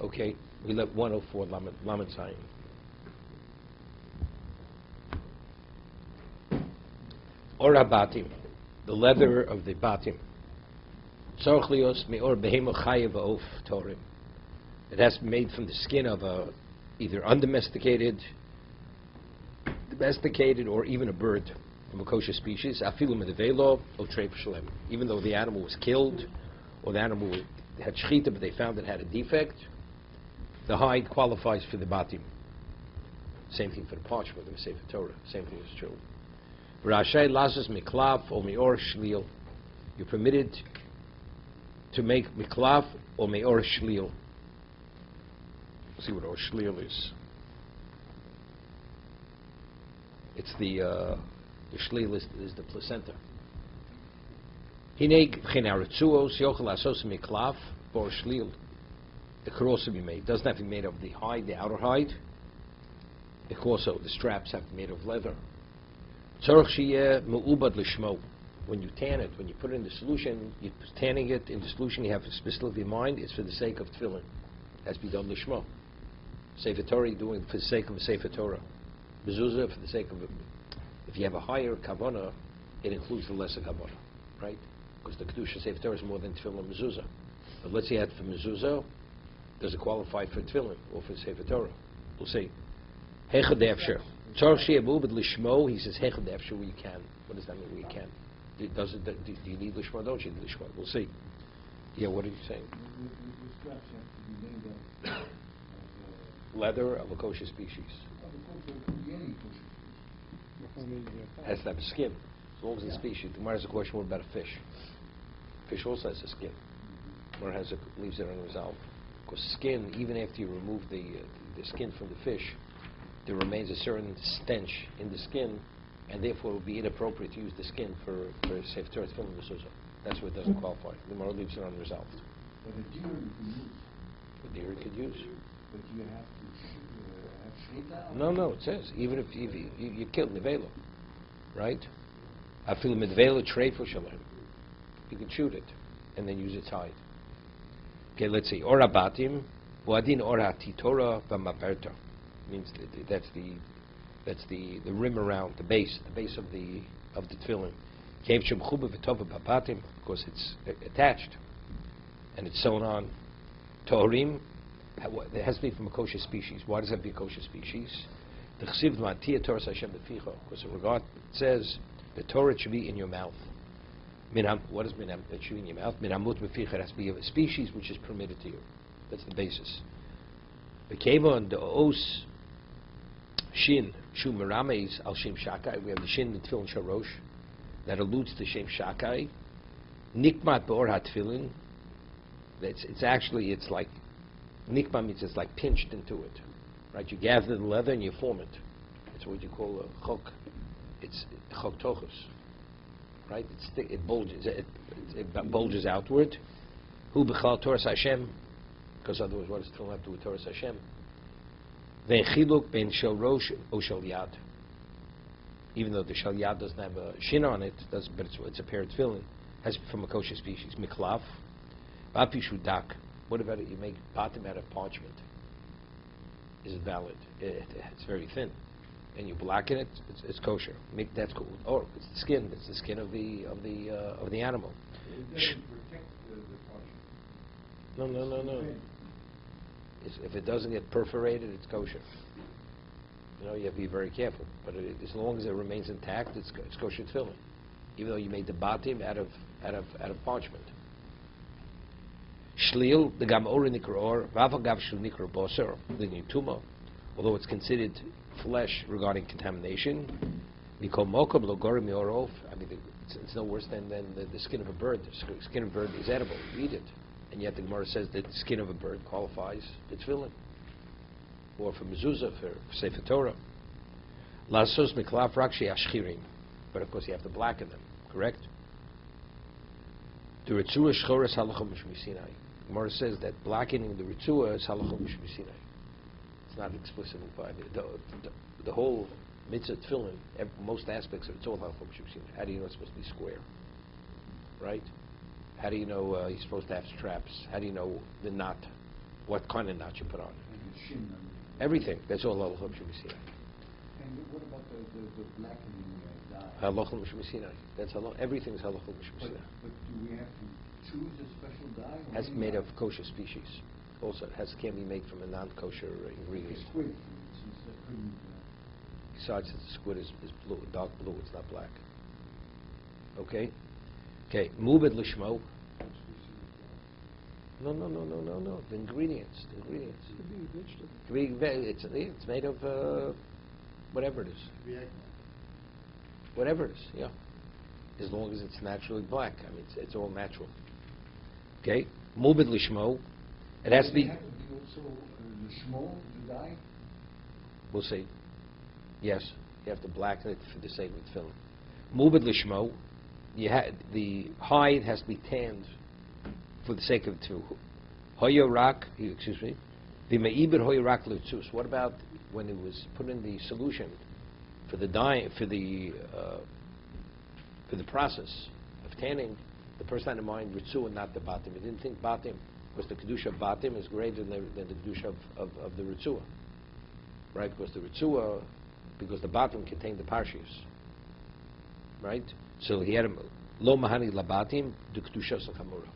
Okay, we left 104 Lamed Zayin. Or batim, the leather of the batim. Tzorch lios me'or behemo chayev va'of torim. It has to be made from the skin of a either undomesticated, domesticated, or even a bird from a kosher species. Afilu medevelo o treif shalem. Even though the animal was killed, or the animal had shechita, but they found it had a defect, the hide qualifies for the batim. Same thing for the parchment of the Sefer Torah. Same thing is true. Rashai lazes miklaf or meor shlil. You're permitted to make miklaf or meor shlil. Let's see what or shlil is. It's the shlil is the placenta. Hineg v'chenaritzuos yochel asos miklaf or shlil. It could also be made. It doesn't have to be made of the hide, the outer hide. It could also, the straps have to be made of leather. Tzorch sheyeh me'ubad lishmo. When you tan it, when you put it in the solution, you're tanning it in the solution, you have specifically in mind, it's for the sake of tefillin. It has to be done lishmo. Sefer Torah, you're doing it for the sake of a Sefer Torah. Mezuzah, for the sake of it. If you have a higher kavanah, it includes the lesser kavanah, right? Because the Kedusha Sefer Torah is more than tefillin mezuzah. But let's say you had for mezuzah, does it qualify for tefillin or for Sefer Torah? We'll see. Hechad efsher. Tzorch sheyeh me'ubad lishmo, he says hechad efsher where you can. What does that mean where you can? Do you need lishma? Don't you need lishma? We'll see. Yeah, what are you saying? The straps have to be made of leather of a kosher species. Has to have a skin, as long as it's a species. The Gemara has a question: what about a fish? Fish also has a skin. Gemara leaves it unresolved. Because skin, even after you remove the skin from the fish, there remains a certain stench in the skin, and therefore it would be inappropriate to use the skin for Sefer Torah tefillin mezuzah. That's where it doesn't qualify. The Gemara leaves it unresolved. But a deer you can use. A deer you could use. But you have to have shechita? No, it says, even if you killed nevela, right? Afilu medvela treifu shalem. You can shoot it and then use its hide. Okay, let's see. Ora batim, buadin ora titora v'maberta. Means that's the rim around the base of the tefillin. Kev shem chuba v'tova babatim, because it's attached and it's sewn on. Torim, it has to be from a kosher species. Why does it have to be a kosher species? The chesiv ma'atiyah Torah Hashem b'ficha, because it says the Torah should be in your mouth. What does minam? It should be in your mouth. Minamut b'ficha, it has to be of a species which is permitted to you. That's the basis. The keva and the os shin shu merames al shem shakai. We have the shin in tefillin sharosh that alludes to shem shakai. Nikmat beor hatefillin. It's like nikma means it's like pinched into it, right? You gather the leather and you form it. It's what you call a chok. It's chok tochus, right? It bulges. It bulges outward. Hu b'chal Torah Hashem, because otherwise, what does tefillin have to do with Torah Hashem? Ve'en chiluk ben shel rosh o shel yad. Even though the shel yad doesn't have a shin on it, but it's a pair of tefillin. Has from a kosher species. Miklaf, ba'pishu dak. What about it? You make batim out of parchment. Is it valid? It's very thin, and you blacken it. It's kosher. That's cool. Or it's the skin. It's the skin of the animal. It doesn't protect the parchment. No. If it doesn't get perforated, it's kosher. You have to be very careful. But as long as it remains intact, it's kosher tefillin. Even though you made the batim out of parchment. Shlil, the gam ori nikror, vavagav shel nikro boser, the nituma, although it's considered flesh regarding contamination, mikol mokom logori miorof. I mean, it's no worse than the skin of a bird. The skin of a bird is edible. You eat it, and yet the Gemara says that the skin of a bird qualifies for tefillin, or for mezuzah, for Sefer Torah. Lasos miklaf rakshi ashchirim, but of course you have to blacken them. Correct? The ritzua shchoras halachah mishmisinai. Gemara says that blackening the ritzua is halachah mishmisinai. It's not explicitly by the whole mitzvah tefillin. Most aspects of it's all halachah mishmisinai. How do you know it's supposed to be square? Right? How do you know you're supposed to have straps? How do you know the knot what kind of knot you put on. And the shin and Everything. That's all halacha b'shemisina. and what about the blackening dye? Halacha b'shemisina. That's everything's halacha But b'shemisina. do we have to choose a special dye? Or Has to be any made dye? of kosher species. Also, it can't be made from a non-kosher Like ingredient. a squid, for instance, that couldn't. Besides, the squid is blue, dark blue. It's not black. Okay. Okay. Mubed lishmo. No. The ingredients. Could be vegetable. It's made of whatever it is. Could be eggnog. Whatever it is. Yeah. As long as it's naturally black. I mean, it's all natural. Okay. Mubed lishmo. It has to be. Does it have to be also the shmo, the dye? We'll see. Yes, you have to blacken it for the sake of the film. Mubed lishmo, the hide has to be tanned for the sake of it too. Hoyorak, excuse me. The me'iber hoyorak l'tzus. What about when it was put in the solution for the dye, for the process of tanning? The person had in mind ritzu and not the batim. He didn't think batim, because the kedusha of batim is greater than the kedusha of the ritzua. Right? Because the ritzua, because the batim contained the parshas. Right? So he had a lo mahani labatim the kedusha sakamura.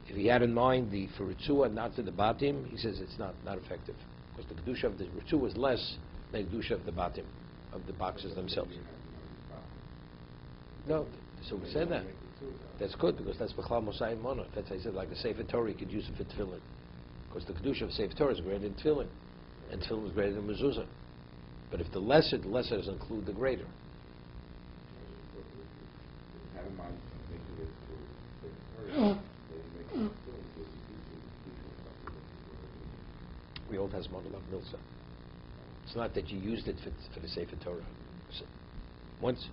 If he had in mind the for ritzua not to the batim, he says it's not effective, because the kedusha of the ritzua is less than the kedusha of the batim, of the boxes themselves. No, so we said that. That's good, because that's b'chlal mosai mono. That's I said, like a sefer Torah, you could use it for tefillin, because the kedusha of sefer Torah is greater than tefillin, and tefillin is greater than mezuzah. But if the lesser does include the greater. Have in mind making it for sefer Torah, We all has model of milsa. It's not that you used it for the sefer Torah. So once,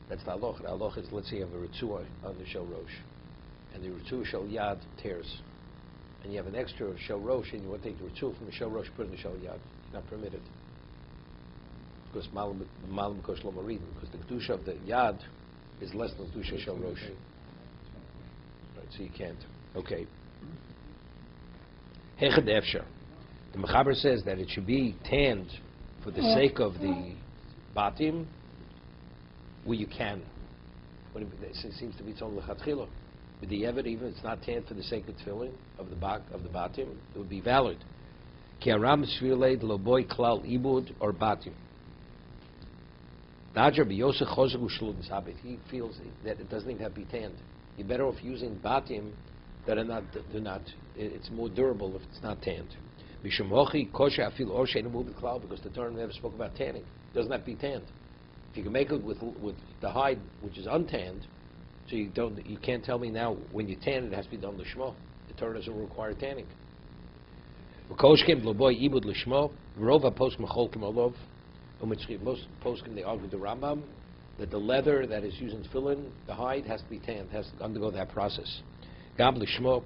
that's the halacha. The halacha is, let's say you have a ritzua on the shel rosh, and the ritzua shel yad tears, and you have an extra shel rosh, and you want to take the ritzua from the shel rosh, put it in the shel yad. It's not permitted. Because malam kosh lo maridin, because the kedusha of the yad is less than the kedusha shel rosh. Right, so you can't. Okay. Hechad efshar. The Mechaber says that it should be tanned for the sake of the batim, where you can. But it seems to be told lechatchila. With the evid, even if it's not tanned for the sake of tefillin of the batim, it would be valid. Ki aram shvilei loboy klal ibud or batim. He feels that it doesn't even have to be tanned. You're better off using batim that are not. It's more durable if it's not tanned. Because the Torah never spoke about tanning. It doesn't have to be tanned. If you can make it with the hide, which is untanned, so you can't tell me now when you tan it has to be done l'shmo. The Torah doesn't require tanning. Most poskim, they argue the Rambam that the leather that is used in tefillin, the hide, has to be tanned, has to undergo that process. Gam l'shmo,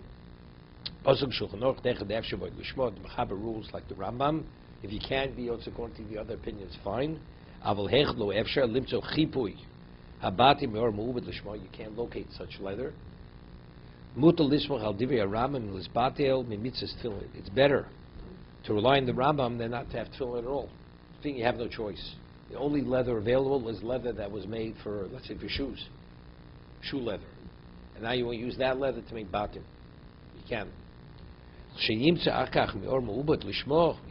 posuk shulchan aruch dechad efshar by l'shmo. The Mechaber rules like the Rambam. If you can't be also according to the other opinions, fine. Aval hech lo efshar limtzo chipui habati meor me'ubed l'shmo. You can't locate such leather. Mutal lismach al divrei Rambam lisbatel mimitzas tefillin. It's better to rely on the Rambam than not to have tefillin at all. Thing you have no choice. The only leather available is leather that was made for, let's say, for shoes, shoe leather, and now you want to use that leather to make batim. You can. He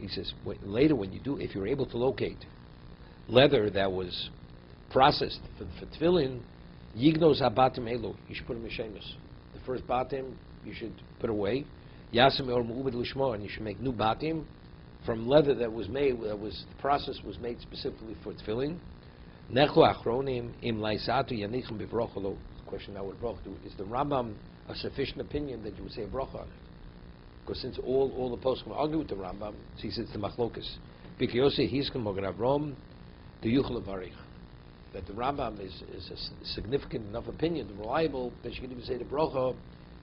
says later when you do, if you're able to locate leather that was processed for tefillin, yignos habatim elo, you should put them in shemus. The first batim you should put away. Yasim or mu'ubed lishmo, and you should make new batim from leather that was made, the process was made specifically for tefillin. Nechu achronim im laisatu yanichem bivrochalo. Question now, what broch do? Is the Rambam a sufficient opinion that you would say a broch on it? Because since all the poskim argue with the Rambam, so he says the machlokas. Bikyosi hiskan mogen avrom the yuchel avarich. That the Rambam is a significant enough opinion, reliable, that you can even say the brocha,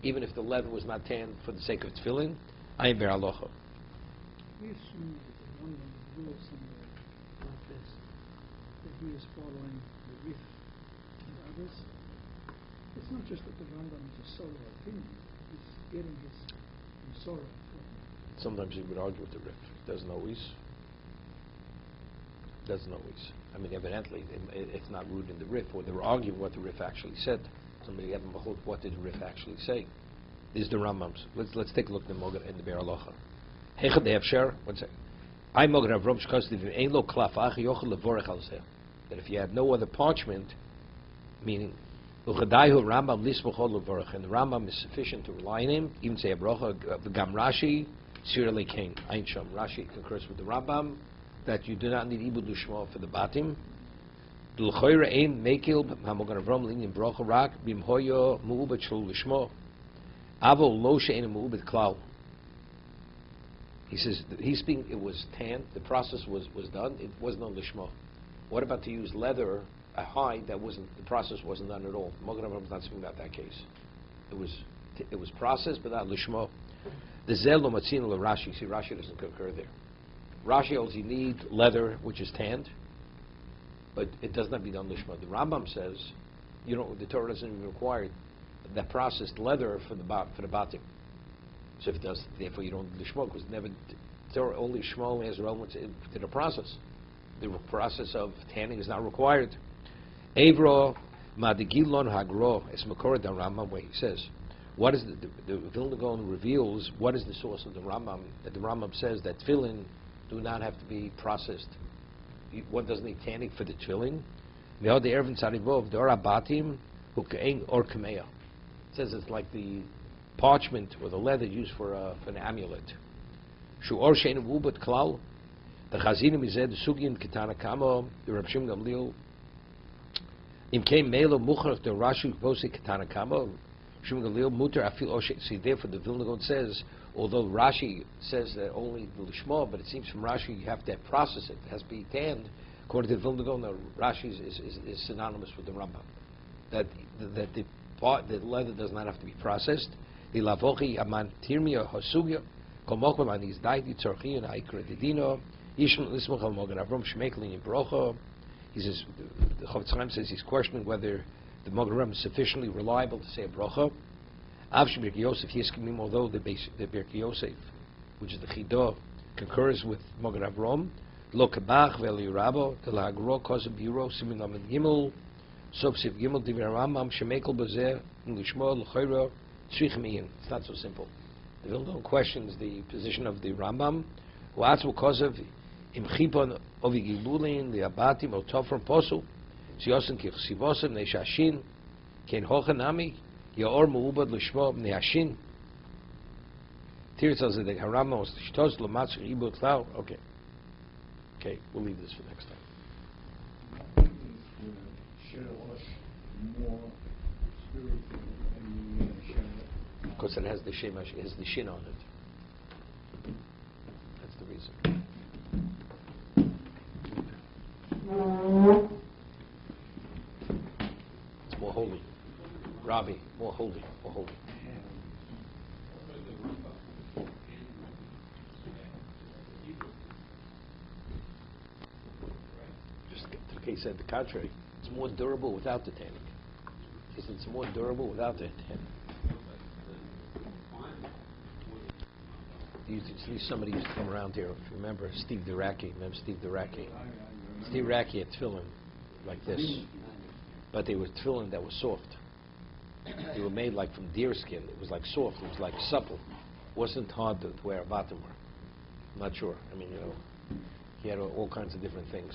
even if the leather was not tanned for the sake of tefillin. Ayin ber alocha. We assume that the Rambam rules somewhere like this, that he is following the Rif and others. It's not just that the Rambam is a solo opinion, he's getting his Sorah from Sometimes he would argue with the Rif. Doesn't always. Doesn't always. I mean, evidently, it's not rooted in the Rif, or they were arguing what the Rif actually said. Somebody had behold, what did the Rif actually say? These are the Rambams. Let's take a look in the Mogen in the Be'er Halacha. Hechad Efsher. One second. I Mogen Avram Shkos Divim Ein Lo Klaf Ach Yochel Levorech Al Zeh. That if you had no other parchment, meaning Uchadaihu Rambam Lismochol Levorech, and the Rambam is sufficient to rely on him. Even say a bracha Gam Rashi Sir Lekein Ein Sham. Rashi concurs with the Rambam that you do not need Ibud Lishma for the Batim. Dulchoyre Ein Mekil Mogen Avram Linyan Bracha Rak Bim Hoyo Mu'ubet Shul Lishma. Avo Lo She'en Mu'ubet Klal. He says he's speaking. It was tanned. The process was done. It wasn't on lishma. What about to use leather, a hide that wasn't? The process wasn't done at all. Mogen Avram is not speaking about that case. It was processed, but not lishma. The zel lo matzino le Rashi. See, Rashi doesn't concur there. Rashi holds you need leather, which is tanned, but it does not be done lishma. The Rambam says, the Torah doesn't even require that processed leather for the batim. So if it does, therefore you don't do lishma, because Torah only shma only has relevance to the process. The process of tanning is not required. Evro madigilon hagro es makor da Rambam, where he says, what is the Vilna Gaon reveals what is the source of the Rambam, that the Rambam says that tefillin do not have to be processed. One doesn't need tanning for the tefillin. Me'od the ervin tzarivov dora batim hukein or kameya. It says it's like the parchment or the leather used for an amulet. Shu'or she'enu ubat klal. The Chazinim ized sugin kitana kamo. The Reb Shimon Gamliel. Im kein melo mucharach the Rashi posi kitana kamo. Shimon Gamliel muter afil oshe. See, therefore the Vilna Gaon says, although Rashi says that only the lishma, but it seems from Rashi you have to process it. It has to be tanned. According to the Vilna Gaon, Rashi is synonymous with the Rambam. That the leather does not have to be processed. The lavochi aman tirmia hasugya komokum anis daiti tzorchi and aikra dedino yishma lismuch al Mogen Avram shmeklin in brocha. He says the Chofetz Chaim says he's questioning whether the Mogen Avram is sufficiently reliable to say a brocha. Avshim Birkei Yosef Yiskamim, although the Birkei Yosef, which is the Chidah, concurs with Mogen Avram. Lo kabach ve'li rabo the lahagro kozem biro simin lamed gimel sobsiv gimel divrei Rambam shemekol bazeh lishmo l'chayro. It's not so simple. The Vilna Gaon questions the position of the Rambam. What's because of imchipon ovigibulin the abatim or tofram posul siyosin kichsivosim neishashin ken hochanami yaor muubad lishmo neashin. Here it says that the Rambam was shtos lamatz ibut klau. Okay, we'll leave this for next time. More spiritual than Because it has the shin on it. That's the reason. It's more holy. Robbie, more holy. Just the case said the contrary. It's more durable without the tanning. It's more durable without the tanning. Somebody used to come around here. If you remember Steve Duracki. Steve Duracki had tefillin like this, but they were tefillin that was soft. They were made like from deer skin. It was like soft. It was like supple. It wasn't hard to wear a bottom wear. I'm not sure. I mean, he had all kinds of different things,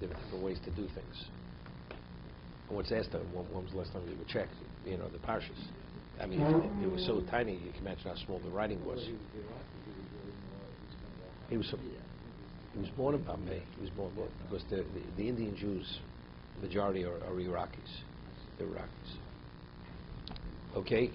different ways to do things. I once asked him when was the last time you were checked, the parshas. I mean, it was so tiny, you can imagine how small the writing was. He was born in Bombay. He was born because the Indian Jews, majority are Iraqis. They're Iraqis. Okay?